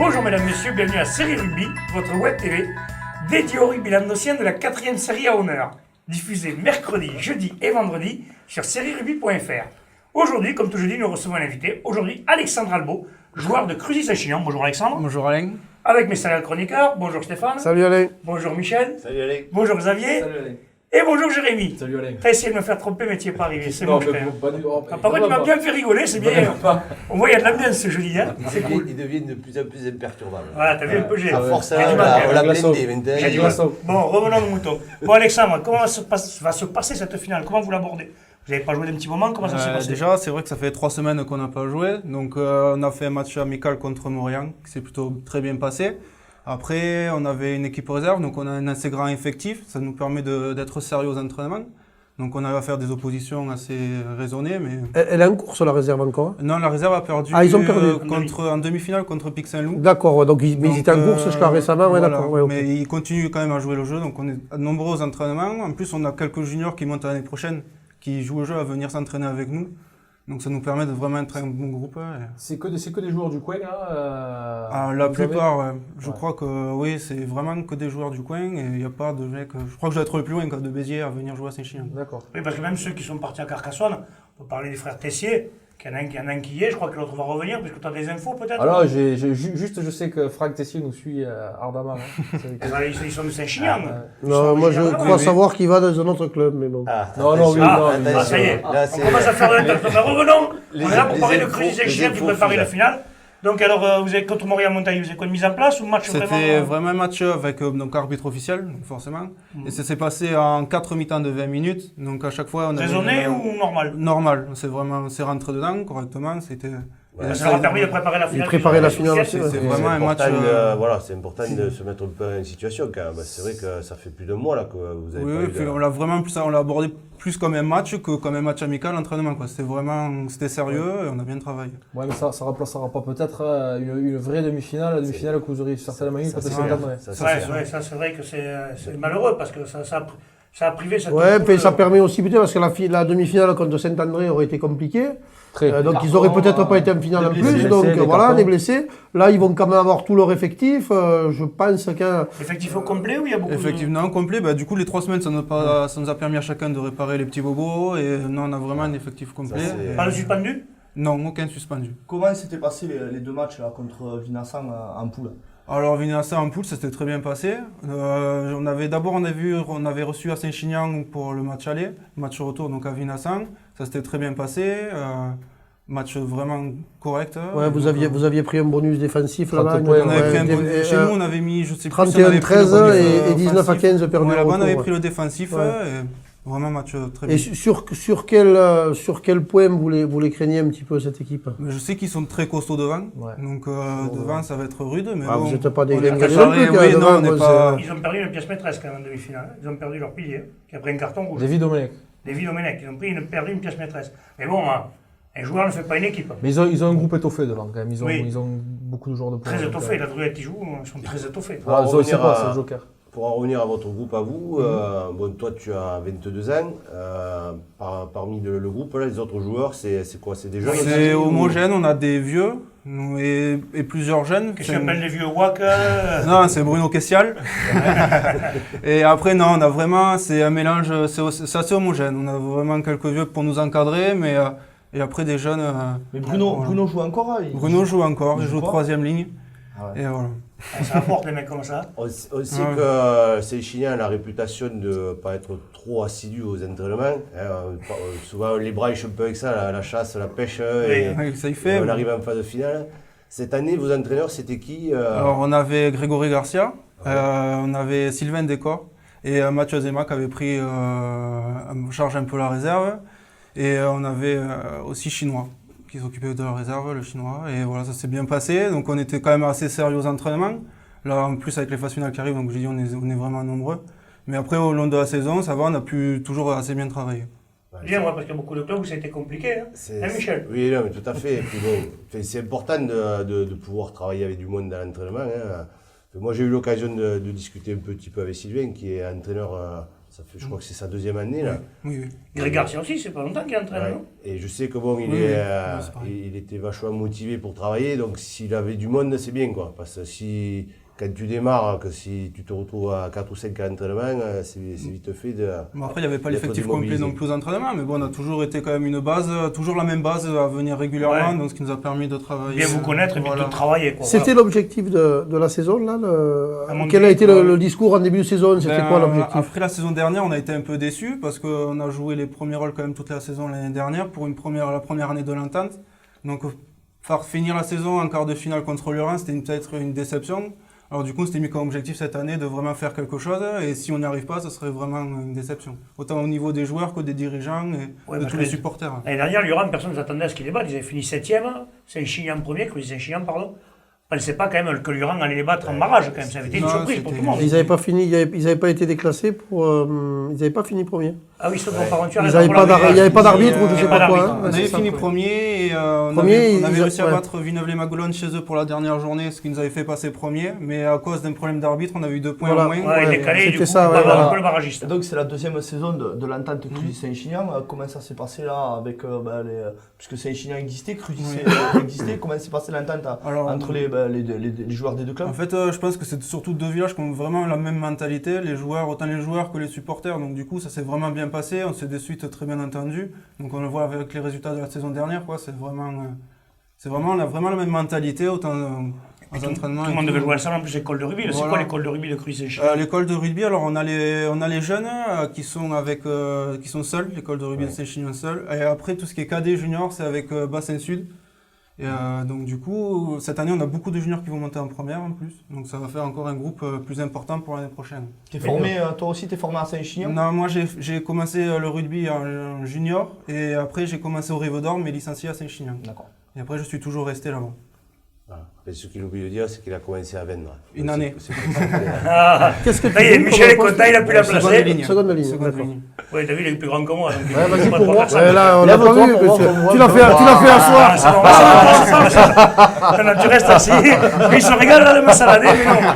Bonjour mesdames, messieurs, bienvenue à Série Rugby, votre web TV dédiée au rugby languedocien de la 4e série à honneur, diffusée mercredi, jeudi et vendredi sur sérierugby.fr. Aujourd'hui, comme tout jeudi, nous recevons un invité. Aujourd'hui, Alexandre Albo, joueur de Cruzy-Saint-Chinian. Bonjour Alexandre. Bonjour Alain. Avec mes salariés chroniqueurs. Bonjour Stéphane. Salut Alain. Bonjour Michel. Salut Alain. Bonjour Xavier. Salut Alain. Et bonjour Jérémy. Salut Alain. T'as essayé de me faire tromper, mais tu n'y es pas arrivé. C'est bon, je t'aime. pas du tout. Par contre, tu m'as bien fait rigoler, c'est bien. On voit, il y a de l'ambiance ce jeudi. Hein. C'est cool. Ils deviennent de plus en plus imperturbables. Voilà, t'as vu un peu j'ai. À force, J'ai du mal, on l'a glaçon. blindé maintenant. J'ai du mal. Bon, revenons au mouton. Bon, Alexandre, comment va se passer cette finale? Comment vous l'abordez? Vous n'avez pas joué d'un petit moment? Comment ça s'est passé? Déjà, c'est vrai que ça fait 3 semaines qu'on n'a pas joué. Donc, on a fait un match amical contre Morian qui s'est plutôt très bien passé. Après, on avait une équipe réserve, donc on a un assez grand effectif. Ça nous permet d'être sérieux aux entraînements. Donc, on avait à faire des oppositions assez raisonnées. Mais... Elle est en course la réserve encore? Non, la réserve a perdu, ils ont perdu en demi-finale contre Pic Saint-Loup. D'accord, ouais, donc ils étaient en course jusqu'à récemment, ouais, voilà. d'accord. Ouais, okay. Mais ils continuent quand même à jouer le jeu, donc on est nombreux aux entraînements. En plus, on a quelques juniors qui montent l'année prochaine, qui jouent au jeu à venir s'entraîner avec nous. Donc ça nous permet de vraiment être un bon groupe. C'est que des joueurs du coin là La plupart, ouais. Je crois que oui, c'est vraiment que des joueurs du coin et il n'y a pas de mecs. Je crois que je dois être le plus loin de Béziers à venir jouer à Saint-Chinian. D'accord. Oui, parce que même ceux qui sont partis à Carcassonne, on peut parler des frères Tessier, qu'il y en a un qui y est, je crois que l'autre va revenir, parce que tu as des infos peut-être. Alors, je sais que Franck Tessier nous suit ardemment. Hein. Ils sont de Saint-Chinian. Non, moi je crois savoir qu'il va dans un autre club, mais bon. Ça y est, on commence à faire le temps. Revenons, on est là pour parler de Cruzy-Saint-Chinian qui préparait la finale. Donc alors, vous avez contre Morian-Montagne, vous avez quoi de mise en place ou match vraiment? C'était vraiment un match avec donc arbitre officiel, forcément. Et ça s'est passé en 4 mi-temps de 20 minutes. Donc à chaque fois, on a raisonné ou normal? Normal, on s'est rentré dedans correctement. Ça leur a permis de préparer la finale. Préparer la finale aussi. C'est vraiment un match. Voilà, c'est important de se mettre un peu en situation quand même. C'est vrai que ça fait plus de mois là que vous avez. Oui, puis on l'a abordé plus comme un match que comme un match amical l'entraînement. C'était sérieux et on a bien travayé. Ouais, mais ça remplacera pas peut-être une vraie demi-finale, la demi-finale que vous auriez certainement eu. Ça c'est vrai que c'est malheureux parce que ça a privé cette. Ouais, puis ça permet aussi peut-être parce que la demi-finale contre Saint-André aurait été compliquée. Donc ils auraient peut-être pas été en finale en plus, donc voilà, les blessés. Là, ils vont quand même avoir tout leur effectif. Je pense qu'un effectif au complet ou il y a beaucoup effectivement complet. Du coup, les 3 semaines, ça nous a permis à chacun de réparer les petits bobos et nous, on a vraiment un effectif complet. Pas de suspendu? Non, aucun suspendu. Comment s'étaient passés les 2 matchs là, contre Vinassan en poule? Alors Vinassan en poule, ça s'était très bien passé. On avait reçu à Saint-Chinian pour le match aller, match retour donc à Vinassan. Ça s'était très bien passé. Match vraiment correct. Ouais, vous aviez pris un bonus défensif là-bas. Chez nous, on avait mis, je sais plus, 31-13 et 19-15 perdu. Ouais, là-bas, on avait pris le défensif. Vraiment un match très bien. Et sur quel point vous les craignez un petit peu cette équipe? Je sais qu'ils sont très costauds devant, donc devant ça va être rude. Mais bon, vous n'êtes pas des Ils ont perdu une pièce maîtresse quand même en demi-finale. Ils ont perdu leur pilier, qui a pris un carton rouge. David Domenech. Ils ont perdu une pièce maîtresse. Mais bon, un joueur ne fait pas une équipe. Mais ils ont un groupe étoffé devant quand même. Ils ont beaucoup de joueurs de points. Très étoffé. La Druette qui joue, ils sont très étoffés. C'est le Joker. Pour en revenir à votre groupe à vous, toi tu as 22 ans, parmi le groupe, là, les autres joueurs, c'est quoi? C'est des jeunes? C'est homogène, on a des vieux et plusieurs jeunes. Qu'est-ce qu'on appelle les vieux WAC? Non, c'est Bruno Kessial. Et après, non, on a vraiment, c'est un mélange, c'est assez homogène. On a vraiment quelques vieux pour nous encadrer, mais et après des jeunes. Mais Bruno joue encore? Bruno joue encore, il joue 3e ligne. Ah ouais. Et voilà. Ça apporte les mecs comme ça. On sait que Saint-Chinian a la réputation de ne pas être trop assidu aux entraînements. Souvent, les braille un peu avec ça, la chasse, la pêche, ça y fait. On arrive en phase de finale. Cette année, vos entraîneurs, c'était qui? Alors, on avait Grégory Garcia, on avait Sylvain Décor et Mathieu Zema qui avait pris en charge un peu la réserve. Et on avait aussi Chinois qui s'occupait de la réserve, le Chinois. Et voilà, ça s'est bien passé. Donc on était quand même assez sérieux aux entraînements. Là, en plus, avec les phases finales qui arrivent, donc j'ai dit on est vraiment nombreux. Mais après, au long de la saison, ça va, on a pu toujours assez bien travailler. Bien, parce qu'il y a beaucoup de clubs où ça a été compliqué. Michel? Oui, non, mais tout à fait. Et puis bon, c'est important de pouvoir travailler avec du monde dans l'entraînement. Moi, j'ai eu l'occasion de discuter un petit peu avec Sylvain, qui est entraîneur Ça fait, je crois que c'est sa 2e année là. Oui, oui. Greg Garcia aussi, c'est pas longtemps qu'il entraîne, Ouais. non? Et je sais que bon, Oui, c'est pareil. il était vachement motivé pour travailler, donc s'il avait du monde, c'est bien quoi. Parce que si, quand tu démarres, que si tu te retrouves à 4 ou 5 entraînements, c'est vite fait de. Bon, après, il n'y avait pas d'être l'effectif complet démobilisé. non plus aux entraînements, mais bon, on a toujours été quand même une base, toujours la même base à venir régulièrement, Ouais. donc ce qui nous a permis de travailler. Bien vous connaître et puis Voilà. de travailler, quoi. C'était l'objectif de la saison, là À mon quel a avis, été ouais. le discours en début de saison? C'était Ben, quoi l'objectif? Après la saison dernière, on a été un peu déçus parce qu'on a joué les premiers rôles quand même toute la saison l'année dernière pour la première année de l'entente. Donc, faire finir la saison en quart de finale contre Lorient, c'était peut-être une déception. Alors du coup, c'était mis comme objectif cette année de vraiment faire quelque chose. Et si on n'y arrive pas, ce serait vraiment une déception. Autant au niveau des joueurs que des dirigeants et Ouais, de parce tous que les supporters. L'année dernière, Lyon, personne ne s'attendait à ce qu'ils les battent. Ils avaient fini 7e, Saint-Chinian premier, Saint-Chinian, pardon. On ne pensait pas quand même que Lyon allait les battre en barrage, quand même. Ça avait été une Non, surprise pour tout le monde. Ils n'avaient pas fini, ils n'avaient pas été déclassés pour. Ils n'avaient pas fini premier. Ah oui, sauf par contre, tu as Ils raison, n'avaient on pas l'avait il n'y avait pas d'arbitre ou je Il y sais avait pas pas quoi. d'arbitre. hein. On Ouais, avait c'est ça, fini quoi. premier et on Premier, avait ils- réussi à ouais. battre Villeneuve-les-Maguelone chez eux pour la dernière journée, ce qui nous avait fait passer premier. Mais à cause d'un problème d'arbitre, on avait eu 2 points Voilà. en moins. Ouais, il Ouais, décalé, du c'était coup, ça, on ouais, va voir voilà. un peu le barragiste. Et donc c'est la 2e saison de l'entente Cruzy-Saint-Chinian. Comment ça s'est passé là avec puisque Saint-Chinian existait, Cruzy existait, comment s'est passé l'entente Alors, entre les joueurs des deux clubs? En fait, je pense que c'est surtout 2 villages qui ont vraiment la même mentalité, les joueurs, autant les joueurs que les supporters. Donc du coup, ça s'est vraiment bien passé, on s'est de suite très bien entendu. Donc on le voit avec les résultats de la saison dernière, quoi. On a vraiment la même mentalité, autant aux entraînements. Tout le monde devait jouer ensemble, en plus l'école de rugby. C'est Voilà. quoi l'école de rugby de Cruzy Saint-Chinian? L'école de rugby, alors on a les jeunes qui sont seuls, l'école de rugby de Saint-Chinian seul. Et après, tout ce qui est cadet junior, c'est avec Bassin Sud. Et donc du coup, cette année, on a beaucoup de juniors qui vont monter en première en plus. Donc ça va faire encore un groupe plus important pour l'année prochaine. T'es formé, toi aussi, t'es formé à Saint-Chinian? Non, moi j'ai commencé le rugby en junior et après j'ai commencé au Rive d'Or, mais licencié à Saint-Chinian. D'accord. Et après, je suis toujours resté là-bas. Voilà. Mais ce qu'il oublie de dire, c'est qu'il a commencé à vendre. Une année. C'est pour ça que- Ah, Qu'est-ce que tu ça y est, fais Michel est comme content, il a pu la Seconde placer. ligne. Seconde ligne, Seconde d'accord. ligne. Oui, David est plus grand que moi. Donc Ouais, vas-y pour voir. 300. Ouais, là, on l'a pas Lève-toi vu. pour voir monsieur. qu'on voit Tu l'as qu'on fait, voit. tu l'as fait asseoir. Non, non, tu restes assis. Lui, il se régale là de me salader, mais non.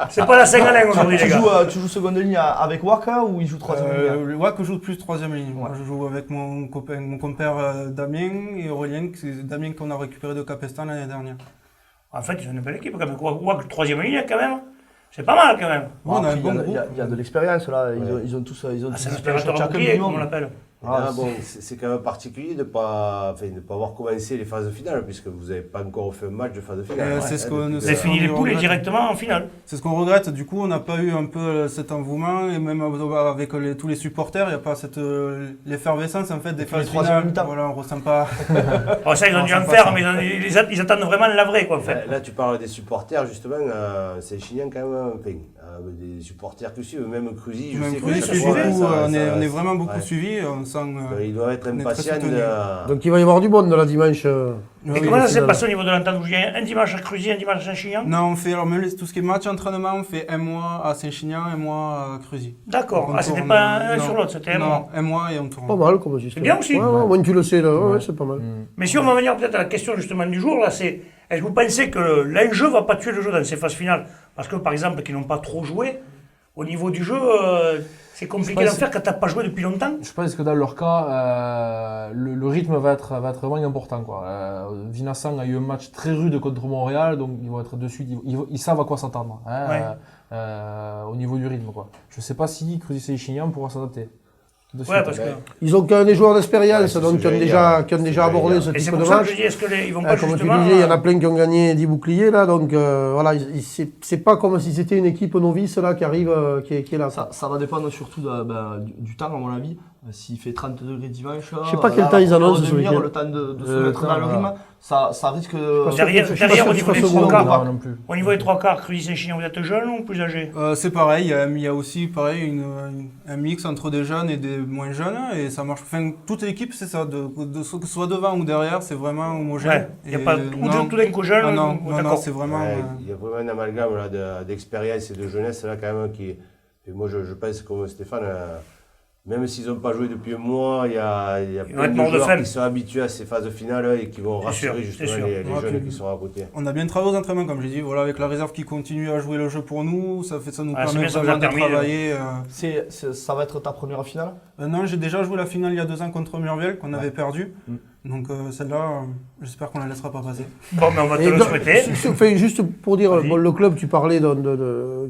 C'est pas la Saint-Galin aujourd'hui, les gars. Tu joues seconde ligne avec Waka ou il joue troisième ligne? Le WAC joue plus 3e ligne. Moi, je joue avec mon compère Damien et Aurélien, c'est Damien qu'on a récupéré de Capestan l'année dernière. En fait, ils ont une belle équipe quand même. Ouac, 3e ligne quand même. C'est pas mal quand même. Ouais, on a un Après, bon il groupe. y a de l'expérience là, ils ont tous Ah, c'est un expérience aspirateur chacun bouclier, minimum. comme on l'appelle. Ah, Là, bon, c'est quand même particulier de ne pas avoir commencé les phases finales, puisque vous n'avez pas encore fait un match de phase finale. C'est ce qu'on- depuis Vous avez c'est fini les on poules et regrette. directement en finale. C'est ce qu'on regrette. Du coup, on n'a pas eu un peu cet engouement et même avec tous les supporters, il n'y a pas cette l'effervescence en fait des puis les phases troisième finales. mi-temps. Voilà, on ressent pas. Alors ça, ils ont dû en faire, mais ils attendent vraiment la vraie, quoi, en fait. Là, tu parles des supporters, justement, c'est Chinian quand même, enfin, des supporters que suivent, même Cruzy, je Même sais Cruzy, que suivi, on est ça- vraiment beaucoup ouais. suivi. On sent. Il doit être on est très impatient soutenu. Donc il va y avoir du monde là dimanche. Et oui, comment ça s'est final. passé au niveau de l'entente? Vous jouez un dimanche à Cruzy, un dimanche à Saint-Chinian? Non, on fait alors même tout ce qui est match entraînement, on fait un mois à Saint-Chinian, un mois à Cruzy. D'accord. Donc, Ah, on c'était tourne, pas un non. sur l'autre, c'était un Non, mois. un mois et on tourne. Pas mal comme système. bien aussi. Ouais, ouais, moins tu le sais là, ouais, c'est pas mal. Mais si on va venir peut-être à la question justement du jour, là, c'est est-ce que vous pensez que l'enjeu va pas tuer le jeu dans ces phases finales? Parce que par exemple, qu'ils n'ont pas trop joué, au niveau du jeu, c'est compliqué Je d'en pense- faire quand t'as pas joué depuis longtemps. Je pense que dans leur cas, le rythme va être vraiment important, quoi. Vincent a eu un match très rude contre Montréal, donc ils vont être de suite, ils savent à quoi s'attendre, hein, Ouais. au niveau du rythme, quoi. Je sais pas si Cruzy Saint-Chinian pourra s'adapter. De Ouais, suite. parce que. Ils ont quand même des joueurs Ouais, d'expérience, c'est donc ce qui que ont j'allais déjà, dire. qui ont C'est déjà ce que abordé j'allais ce dire. Et c'est type pour de ça que match. je dis, est-ce qu'ils vont pas Comme tu justement. disais, il y en a plein qui ont gagné 10 boucliers là, donc voilà, c'est pas comme si c'était une équipe novice là qui arrive, qui est là. Ça va dépendre surtout du temps, à mon avis. S'il fait 30 degrés dimanche, Je sais pas quel temps ils annoncent ce week-end. le temps de se mettre dans le rythme, ça risque pas sûr Derrière, je suis pas derrière, sûr au qu'il niveau des fasse trois au quarts, Non, non plus. au niveau des trois quarts, Cruzy Saint-Chinian, vous êtes jeune ou plus âgé? C'est pareil, il y a aussi pareil un mix entre des jeunes et des moins jeunes et ça marche. Enfin, toute l'équipe, c'est ça, que ce soit devant ou derrière, c'est vraiment homogène. Ouais, il n'y a Et pas non, tout d'un coup jeune. ah non, ou non, d'accord. c'est vraiment. Ouais, il y a vraiment un amalgame là, d'expérience et de jeunesse là quand même qui. Et moi je pense comme Stéphane, même s'ils n'ont pas joué depuis un mois, il y a vont plein être de morts de joueurs faim. qui sont habitués à ces phases finales et qui vont C'est rassurer sûr, justement c'est sûr. les Ouais, jeunes puis- qui sont à côté. On a bien travaillé aux entraînements, comme j'ai dit, voilà, avec la réserve qui continue à jouer le jeu pour nous, ça nous Ah, c'est permet bien, ça vous a vraiment de permis, travailler. Ça va être ta première finale? Non, j'ai déjà joué la finale il y a 2 ans contre Murviel, qu'on avait perdu. Donc celle-là, j'espère qu'on la laissera pas passer. Bon, mais on va te Et le donc, souhaiter. juste pour dire, Vas-y. bon, le club, tu parlais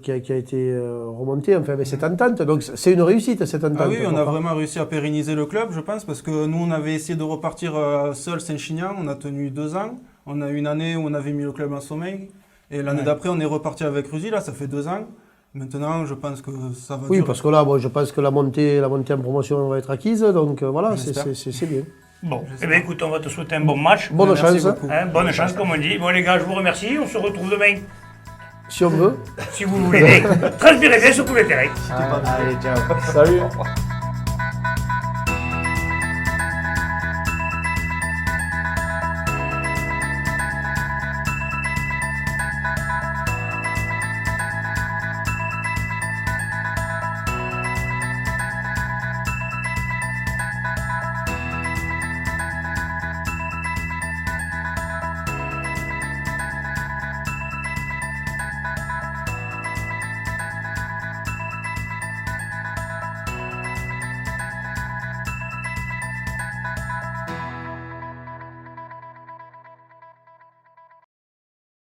qui a été remonté, enfin, avec cette entente. Donc c'est une réussite, cette entente. Ah oui, on a Pourquoi vraiment réussi à pérenniser le club, je pense, parce que nous, on avait essayé de repartir seul Saint-Chinian, on a tenu 2 ans. On a eu une année où on avait mis le club en sommeil. Et l'année d'après, on est reparti avec Rusy, là, ça fait 2 ans. Maintenant, je pense que ça va Oui, durer. parce que là, bon, je pense que la montée en promotion va être acquise. Donc voilà, J'espère. c'est bien. Bon, eh bien écoute, on va te souhaiter un bon match. Bonne Merci chance, beaucoup. Hein, bonne chance, comme on dit. Bon, les gars, je vous remercie. On se retrouve demain, si on veut. si vous voulez. Transpirez bien sur tous les terrains. Allez, ciao. Salut.